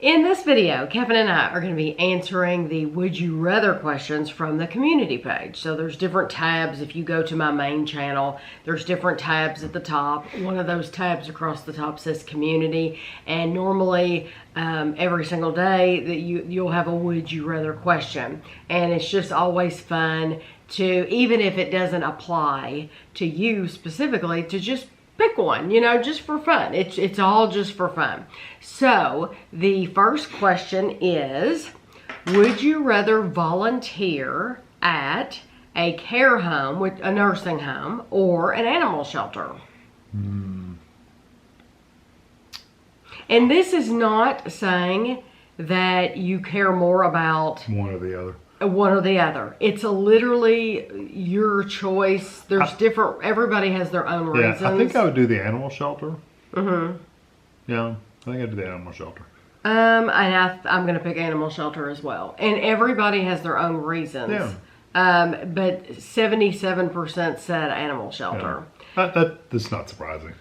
In this video, Kevin and I are going to be answering the Would You Rather questions from the community page. So there's different tabs. If you go to my main channel, there's different tabs at the top. One of those tabs across the top says community. And normally, every single day, that you'll have a Would You Rather question. And it's just always fun to, even if it doesn't apply to you specifically, to just pick one, you know, just for fun. It's all just for fun. So the first question is, would you rather volunteer at a care home, a nursing home, or an animal shelter? And this is not saying that you care more about one or the other. It's literally your choice. There's different, everybody has their own reasons. Yeah, I think I would do the animal shelter. Yeah, I think I'd do the animal shelter. And I'm going to pick animal shelter as well. And everybody has their own reasons. Yeah. But 77% said animal shelter. Yeah. That's not surprising.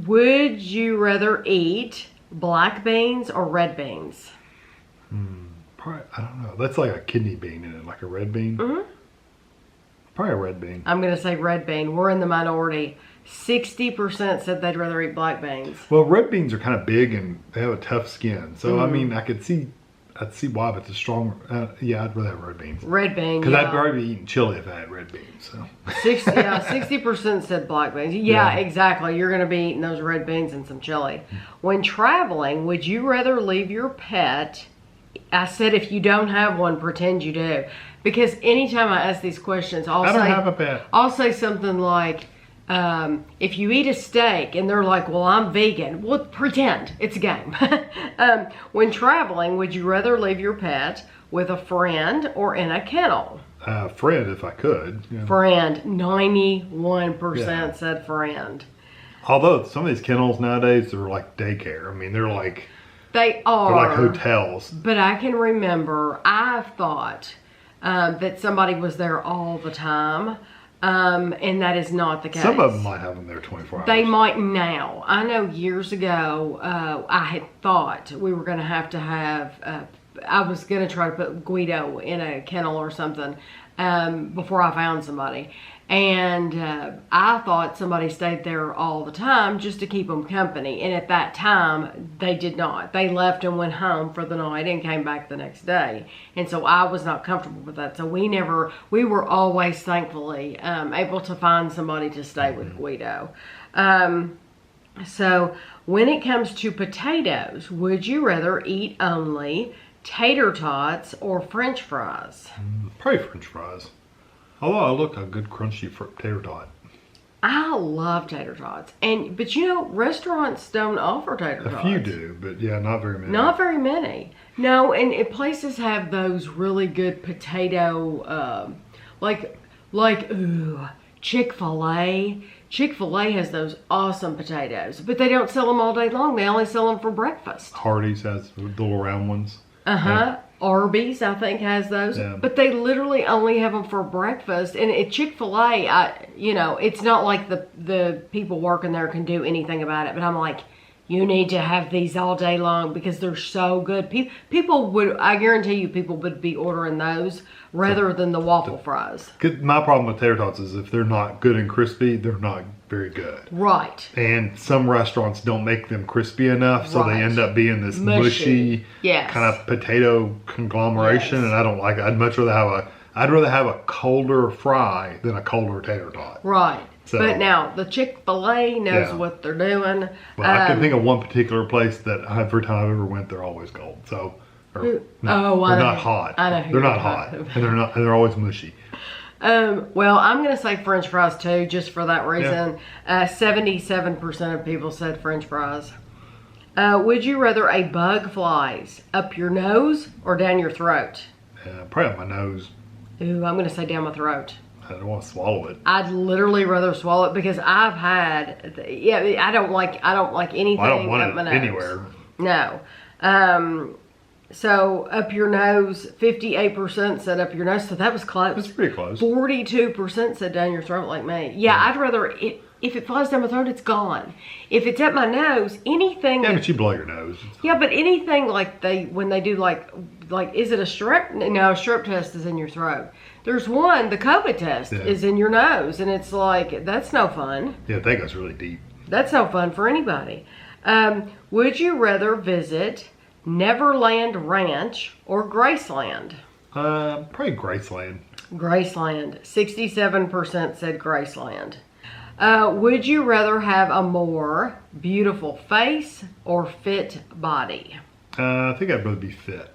Would you rather eat black beans or red beans? Probably, I don't know. That's like a kidney bean in it, like a red bean. Probably a red bean. I'm going to say red bean. We're in the minority. 60% said they'd rather eat black beans. Well, red beans are kind of big and they have a tough skin. So, I mean, I'd see why, but it's a strong, yeah, I'd rather have red beans. Red bean, because I'd probably be eating chili if I had red beans. So 60% said black beans. Yeah, exactly. You're going to be eating those red beans and some chili. When traveling, would you rather leave your pet? I said if you don't have one, pretend you do. Because anytime I ask these questions, I don't have a pet. I'll say something like, if you eat a steak and they're like, well, I'm vegan. Well, pretend. It's a game. When traveling, would you rather leave your pet with a friend or in a kennel? Friend, if I could. Yeah. Friend. 91% said friend. Although some of these kennels nowadays are like daycare. I mean, they're like... They are. They're like hotels. But I can remember, I've thought that somebody was there all the time. And that is not the case. Some of them might have them there 24 hours. They might now. I know years ago, I had thought we were going to have, I was going to try to put Guido in a kennel or something before I found somebody. And I thought somebody stayed there all the time just to keep them company. And at that time, they did not. They left and went home for the night and came back the next day. And so I was not comfortable with that. So we were always, thankfully, able to find somebody to stay with Guido. So when it comes to potatoes, would you rather eat only tater tots or French fries? Probably French fries. Although I look a good crunchy tater tot. I love tater tots. But you know, restaurants don't offer tater tots. A few do, but yeah, not very many. Not very many. No, and places have those really good potato, like Chick-fil-A. Chick-fil-A has those awesome potatoes, but they don't sell them all day long. They only sell them for breakfast. Hardee's has the little round ones. Yeah. Arby's, I think, has those. Yeah. But they literally only have them for breakfast. And at Chick-fil-A, you know, it's not like the people working there can do anything about it. But I'm like, you need to have these all day long because they're so good. People would, I guarantee you, people would be ordering those rather than the waffle fries. My problem with tater tots is if they're not good and crispy, they're not very good. Right. And some restaurants don't make them crispy enough, so they end up being this mushy kind of potato conglomeration, and I don't like it. I'd much rather have a colder fry than a colder tater tot. Right. So, but now, the Chick-fil-A knows what they're doing. Well, I can think of one particular place that every time I've ever went, they're always cold. So, they're not hot. I know who they're not hot, and they're always mushy. Well, I'm going to say French fries too, just for that reason. 77% of people said French fries. Would you rather a bug flies up your nose or down your throat? Probably up my nose. Ooh, I'm going to say down my throat. I don't want to swallow it. I'd literally rather swallow it because I've had, I don't like anything I don't want up my nose. Anywhere. No. So up your nose, 58% said up your nose. So that was close. That's pretty close. 42% said down your throat like me. Yeah, I'd rather it. if it flies down my throat, it's gone. If it's at my nose, anything. Yeah, but you blow your nose. Yeah, but anything like when they do like is it a strep? No, a strep test is in your throat. There's one, the COVID test is in your nose, and it's like, that's no fun. Yeah, that goes really deep. That's no fun for anybody. Would you rather visit Neverland Ranch or Graceland? Probably Graceland. Graceland. 67% said Graceland. Would you rather have a more beautiful face or fit body? I think I'd rather be fit.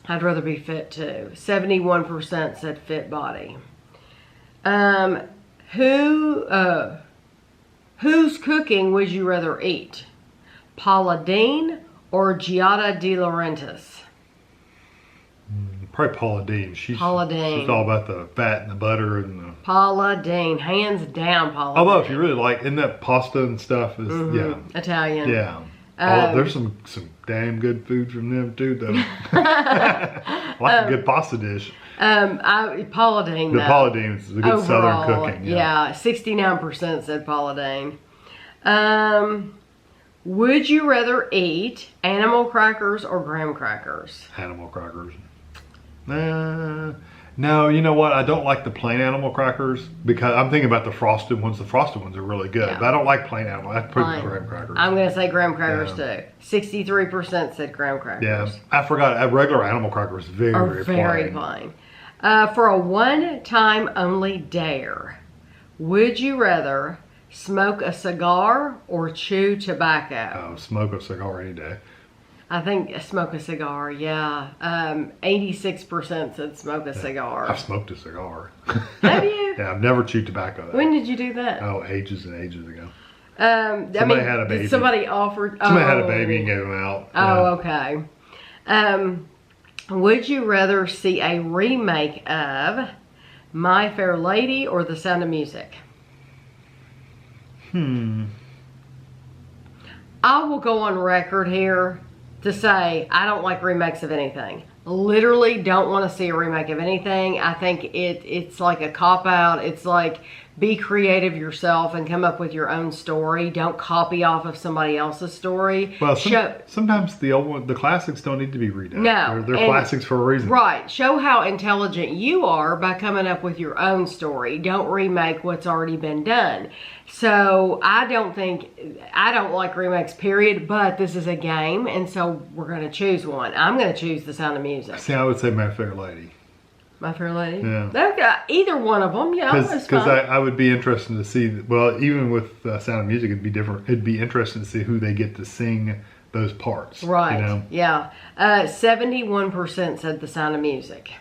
I'd rather be fit too. 71% said fit body. Whose cooking would you rather eat? Paula Deen or Giada De Laurentiis? Probably Paula Deen. She's all about the fat and the butter and the... Paula Deen, hands down Paula Although Deen. if you really like, isn't that pasta and stuff? Is Italian. Yeah. There's some damn good food from them too, though. I like a good pasta dish. Paula Deen. The Paula Deen is a good overall, Southern cooking. Yeah, 69% said Paula Deen. Would you rather eat animal crackers or graham crackers? Animal crackers. No, you know what? I don't like the plain animal crackers because I'm thinking about the frosted ones. The frosted ones are really good, but I don't like plain animal. I'd put graham crackers. I'm going to say graham crackers too. 63% said graham crackers. Yeah, I forgot. A regular animal cracker is very plain. For a one-time only dare, would you rather smoke a cigar or chew tobacco? Oh, smoke a cigar any day. I think smoke a cigar, yeah. 86% said smoke a cigar. I've smoked a cigar. Have you? Yeah, I've never chewed tobacco though. When did you do that? Oh, ages and ages ago. Somebody had a baby. Somebody offered. Somebody had a baby and gave them out. Oh, okay. Would you rather see a remake of My Fair Lady or The Sound of Music? I will go on record here to say I don't like remakes of anything. Literally don't want to see a remake of anything. I think it's like a cop-out. It's like, be creative yourself and come up with your own story. Don't copy off of somebody else's story. Well, sometimes the classics don't need to be redone. No. They're classics for a reason. Right. Show how intelligent you are by coming up with your own story. Don't remake what's already been done. So I don't like remakes, period, but this is a game, and so we're going to choose one. I'm going to choose The Sound of Music. See, I would say My Fair Lady. My Fair Lady? Yeah. Okay, either one of them, yeah. Because I would be interested to see, well, even with Sound of Music, it'd be different. It'd be interesting to see who they get to sing those parts. Right, you know? Yeah. 71% said The Sound of Music.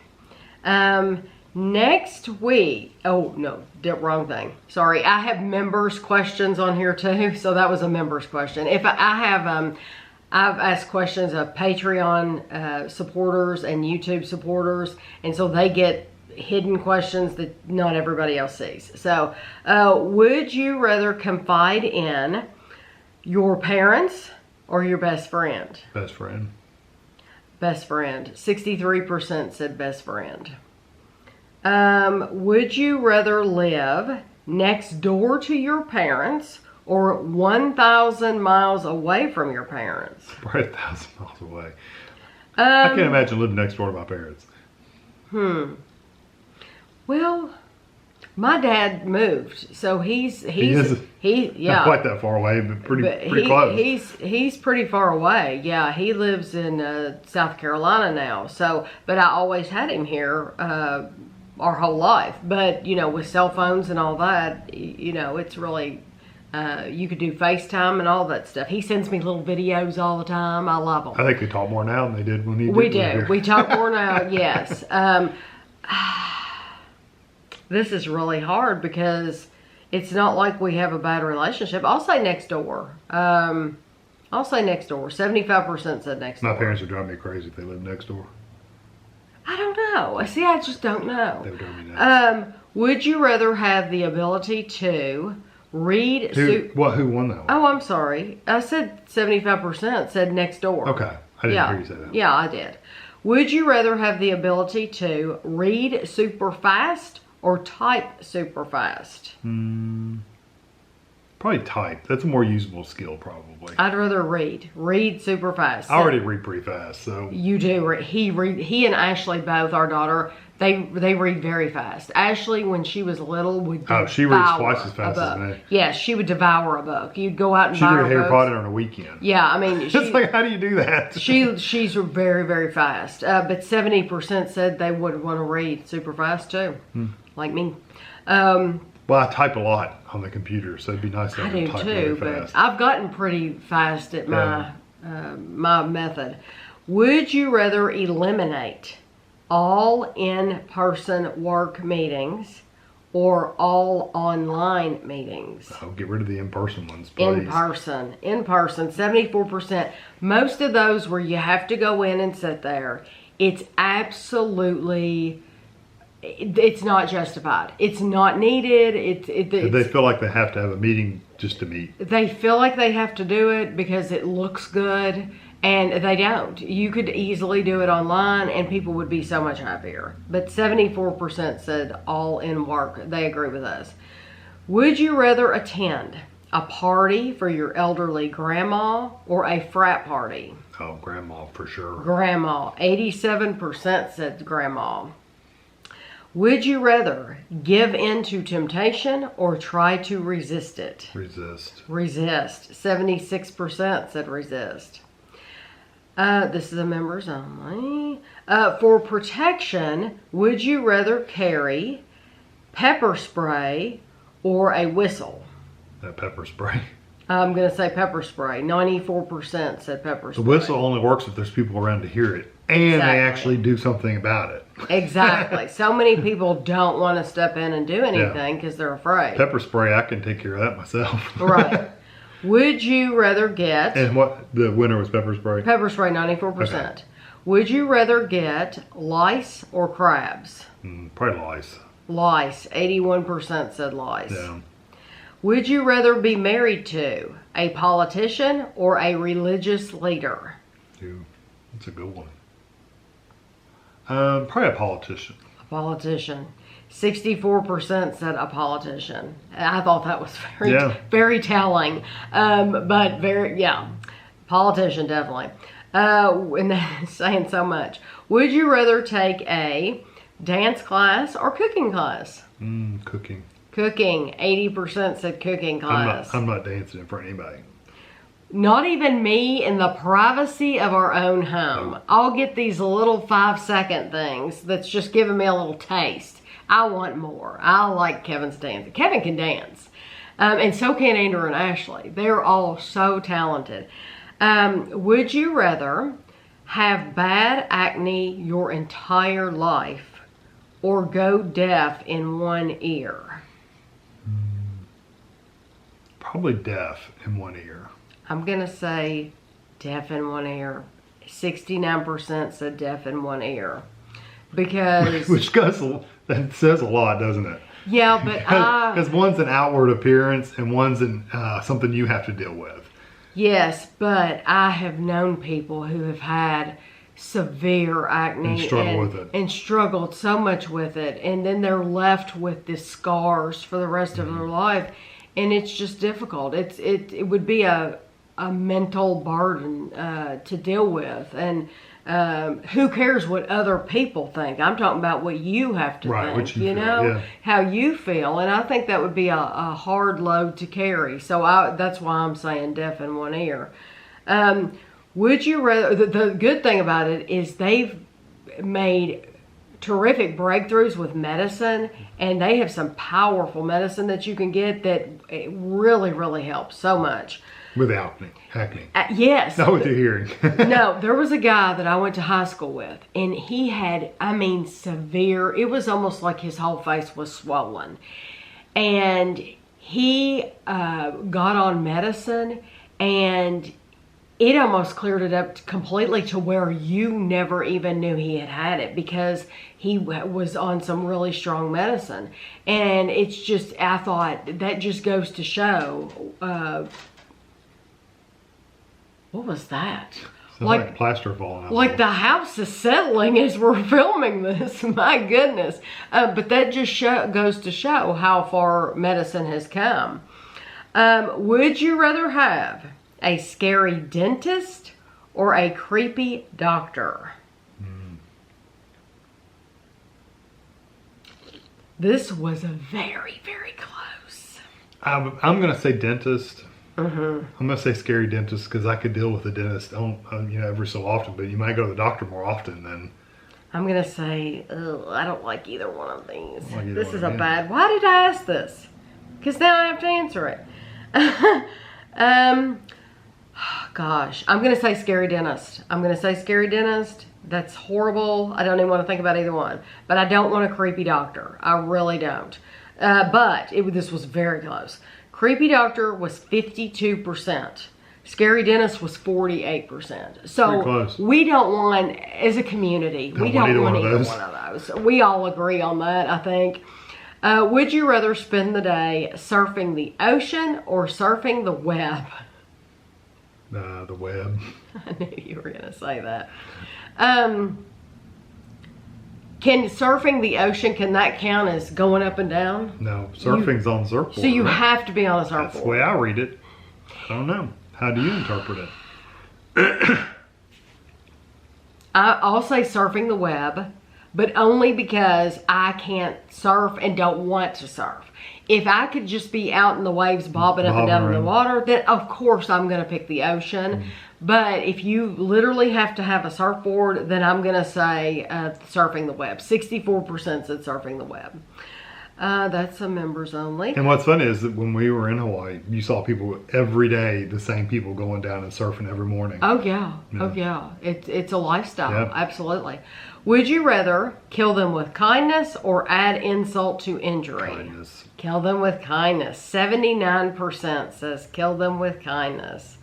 Next week, oh no, wrong thing. Sorry, I have members' questions on here too, so that was a members' question. If I have, I've asked questions of Patreon supporters and YouTube supporters, and so they get hidden questions that not everybody else sees. So, would you rather confide in your parents or your best friend? Best friend. Best friend. 63% said best friend. Would you rather live next door to your parents or 1,000 miles away from your parents? Probably 1,000 miles away. I can't imagine living next door to my parents. Well, my dad moved, so he's not quite that far away, but pretty close. He's pretty far away. Yeah, he lives in South Carolina now. So, but I always had him here our whole life. But with cell phones and all that, it's really. You could do FaceTime and all that stuff. He sends me little videos all the time. I love them. I think we talk more now than they did when he did. We do. We talk more now, yes. This is really hard because it's not like we have a bad relationship. I'll say next door. 75% said next door. My parents would drive me crazy if they lived next door. I don't know. See, I just don't know. They would drive me nuts. Would you rather have the ability to read... Who won that one? Oh, I'm sorry. I said 75% said next door. Okay. I didn't hear you say that. Yeah, I did. Would you rather have the ability to read super fast or type super fast? Probably type. That's a more usable skill, probably. I'd rather read. Read super fast. I already read pretty fast, so. You do. He and Ashley both, our daughter, they read very fast. Ashley, when she was little, would devour she reads twice as fast as me. Yeah, she would devour a book. You'd go out and buy her She read Harry books. Potter on a weekend. Yeah, I mean, It's like, how do you do that? she's very, very fast. But 70% said they would want to read super fast too, like me. Well, I type a lot on the computer, so it'd be nice to have to type really fast. But I've gotten pretty fast at my method. Would you rather eliminate all in-person work meetings or all online meetings? Oh, get rid of the in-person ones, please. In person, 74%. Most of those where you have to go in and sit there, it's absolutely... It's not justified. It's not needed. They feel like they have to have a meeting just to meet. They feel like they have to do it because it looks good, and they don't. You could easily do it online, and people would be so much happier. But 74% said all in work. They agree with us. Would you rather attend a party for your elderly grandma or a frat party? Oh, grandma for sure. Grandma. 87% said grandma. Would you rather give in to temptation or try to resist it? Resist. Resist. 76% said resist. This is a members only. For protection, would you rather carry pepper spray or a whistle? That pepper spray. I'm going to say pepper spray. 94% said pepper spray. The whistle only works if there's people around to hear it. And they actually do something about it. Exactly. So many people don't want to step in and do anything because they're afraid. Pepper spray, I can take care of that myself. Right. Would you rather get... And what, the winner was pepper spray? Pepper spray, 94%. Okay. Would you rather get lice or crabs? Probably lice. Lice. 81% said lice. Yeah. Would you rather be married to a politician or a religious leader? Ooh, that's a good one. Probably a politician. A politician. 64% said a politician. I thought that was very telling. But politician definitely. And that's saying so much. Would you rather take a dance class or cooking class? Cooking. Cooking. 80% said cooking class. I'm not dancing in front of anybody. Not even me in the privacy of our own home. No. I'll get these little 5-second things that's just giving me a little taste. I want more. I like Kevin's dancing. Kevin can dance. And so can Andrew and Ashley. They're all so talented. Would you rather have bad acne your entire life or go deaf in one ear? Probably deaf in one ear. I'm going to say deaf in one ear. 69% said deaf in one ear. Because... that says a lot, doesn't it? Yeah, but because one's an outward appearance and one's something you have to deal with. Yes, but I have known people who have had severe acne and struggled so much with it, and then they're left with the scars for the rest of their life, and it's just difficult. It would be a mental burden to deal with, and who cares what other people think? I'm talking about what you have to think, what you feel, how you feel, and I think that would be a hard load to carry. So that's why I'm saying deaf in one ear. Would you rather? The good thing about it is they've made terrific breakthroughs with medicine, and they have some powerful medicine that you can get that it really, really helps so much. With acne. Yes. Not with your hearing. No, there was a guy that I went to high school with, and he had, severe, it was almost like his whole face was swollen. And he got on medicine, and it almost cleared it up completely to where you never even knew he had it because he was on some really strong medicine. And it's just, I thought, that just goes to show... what was that? Like plaster falling out. Like the house is settling as we're filming this. My goodness. But that just goes to show how far medicine has come. Would you rather have a scary dentist or a creepy doctor? This was a very, very close. I'm going to say dentist. I'm going to say scary dentist because I could deal with the dentist every so often, but you might go to the doctor more often than... I'm going to say, I don't like either one of these. This is a bad... Why did I ask this? Because now I have to answer it. Gosh, I'm going to say scary dentist. That's horrible. I don't even want to think about either one. But I don't want a creepy doctor. I really don't. But this was very close. Creepy doctor was 52%. Scary dentist was 48%. So we don't want, as a community, we don't want either one of those. We all agree on that, I think. Would you rather spend the day surfing the ocean or surfing the web? The web. I knew you were going to say that. Can surfing the ocean, can that count as going up and down? No, surfing's on the surfboard. So you have to be on a surfboard. That's the way I read it. I don't know. How do you interpret it? I'll say surfing the web, but only because I can't surf and don't want to surf. If I could just be out in the waves bobbing up and down in the water, then of course I'm going to pick the ocean. But if you literally have to have a surfboard, then I'm going to say surfing the web. 64% said surfing the web. That's a members only. And what's funny is that when we were in Hawaii, you saw people every day, the same people going down and surfing every morning. Oh, yeah. Oh, yeah. It's a lifestyle. Yep. Absolutely. Would you rather kill them with kindness or add insult to injury? Kindness. Kill them with kindness. 79% says kill them with kindness.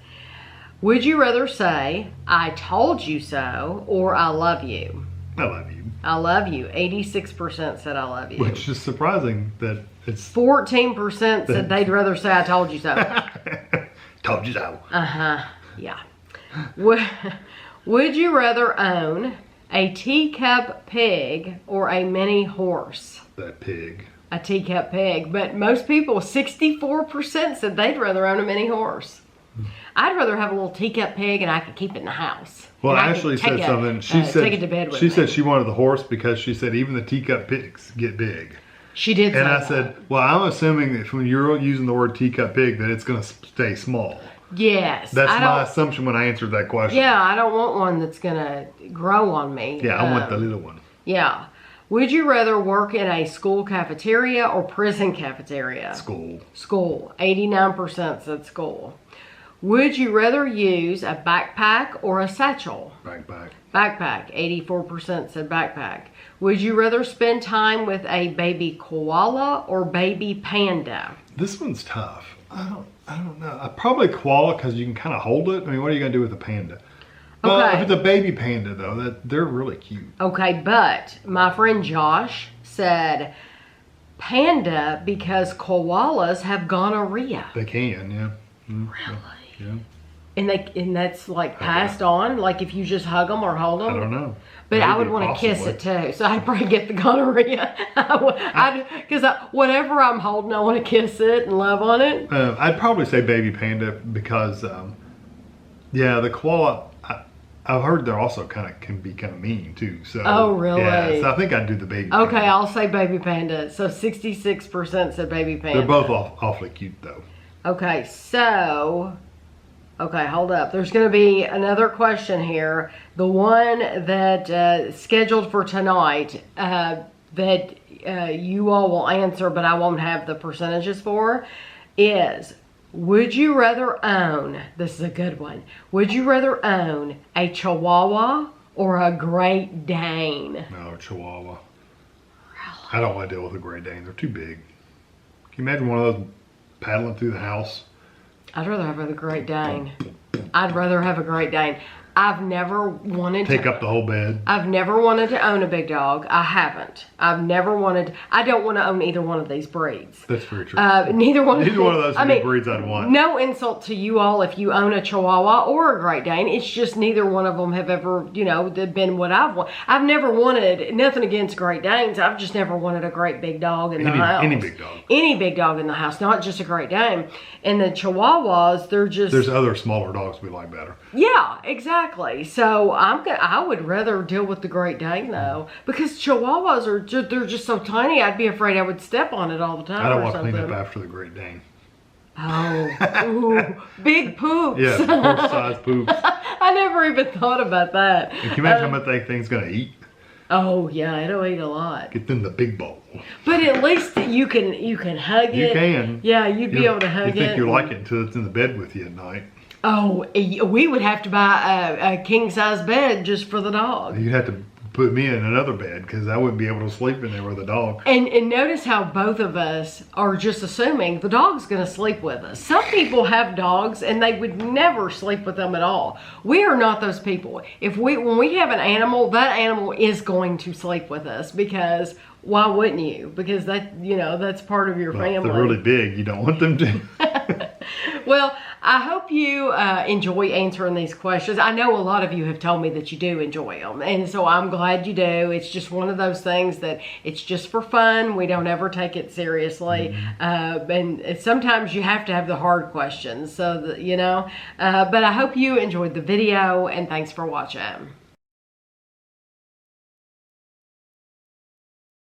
Would you rather say, I told you so, or I love you? I love you. I love you. 86% said I love you. Which is surprising that it's... 14% said they'd rather say I told you so. Told you so. Uh-huh. Yeah. Would you rather own a teacup pig or a mini horse? That pig. A teacup pig. But most people, 64% said they'd rather own a mini horse. I'd rather have a little teacup pig and I could keep it in the house. Well, Ashley said something. She said take it to bed with me. She said she wanted the horse because she said even the teacup pigs get big. She did say that. And I said, well, I'm assuming that when you're using the word teacup pig, that it's going to stay small. Yes. That's my assumption when I answered that question. Yeah, I don't want one that's going to grow on me. Yeah, I want the little one. Yeah. Would you rather work in a school cafeteria or prison cafeteria? School. School. 89% said school. Would you rather use a backpack or a satchel? Backpack. Backpack. 84% said backpack. Would you rather spend time with a baby koala or baby panda? This one's tough. I don't know. Probably koala because you can kind of hold it. I mean, what are you going to do with a panda? Well, if it's a baby panda, though, they're really cute. Okay, but my friend Josh said panda because koalas have gonorrhea. They can, yeah. Really? Yeah. And that's like passed on? Like if you just hug them or hold them? I don't know. But maybe I would want to kiss it too. So I'd probably get the gonorrhea. Because whatever I'm holding, I want to kiss it and love on it. I'd probably say baby panda because, yeah, the koala, I've heard they're also can be kind of mean too. So oh, really? Yeah, so I think I'd do the baby panda. Okay, I'll say baby panda. So 66% said baby panda. They're both awfully cute though. Okay, so... Okay, hold up. There's going to be another question here. The one that scheduled for tonight that you all will answer, but I won't have the percentages for, is would you rather own, this is a good one, would you rather own a Chihuahua or a Great Dane? No, Chihuahua. Really? I don't want to deal with a Great Dane. They're too big. Can you imagine one of those paddling through the house? I'd rather have a Great Dane. I'd rather have a Great Dane. I've never wanted to take up the whole bed. I've never wanted to own a big dog. I haven't. I've never wanted. I don't want to own either one of these breeds. That's very true. Neither one of those breeds I'd want. No insult to you all if you own a Chihuahua or a Great Dane. It's just neither one of them have ever, been what I've wanted. I've never wanted, nothing against Great Danes. I've just never wanted a great big dog in the house. Any big dog. Any big dog in the house, not just a Great Dane. And the Chihuahuas, they're just... There's other smaller dogs we like better. Yeah, exactly. So I would rather deal with the Great Dane though, because Chihuahuas they're just so tiny. I'd be afraid I would step on it all the time. I don't want to clean up after the Great Dane. Oh, ooh, big poops. Yeah, horse-sized poops. I never even thought about that. Can you imagine how much that thing's gonna eat? Oh yeah, it'll eat a lot. Get them the big bowl. But at least you can hug it. You can. Yeah, you'd be able to hug it. You think you like it until it's in the bed with you at night. Oh, we would have to buy a king-size bed just for the dog. You'd have to put me in another bed because I wouldn't be able to sleep in there with the dog. And notice how both of us are just assuming the dog's going to sleep with us. Some people have dogs and they would never sleep with them at all. We are not those people. When we have an animal, that animal is going to sleep with us because why wouldn't you? Because that's part of your family. If they're really big, you don't want them to. Well, I hope you enjoy answering these questions. I know a lot of you have told me that you do enjoy them, and so I'm glad you do. It's just one of those things that it's just for fun. We don't ever take it seriously, and sometimes you have to have the hard questions. So that, but I hope you enjoyed the video, and thanks for watching.